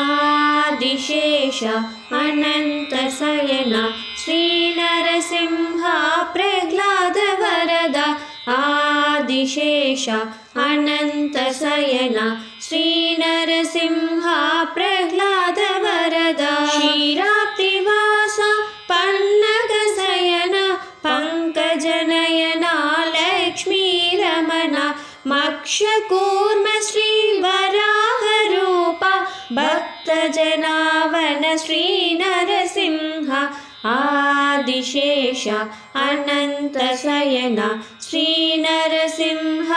Adishesha अनन्तशयन श्रीनरसिंह प्रह्लादवरद Adishesha अनन्तशयन श्रीनरसिंह प्रह्लादवरद क्षीराब्धिवास पन्नगशयन पङ्कजनयन लक्ष्मीरमण मक्षकूर्म श्रीवराहरूप भक्तजनावन श्रीनरसिंह Adishesha अनन्तशयन श्रीनरसिंह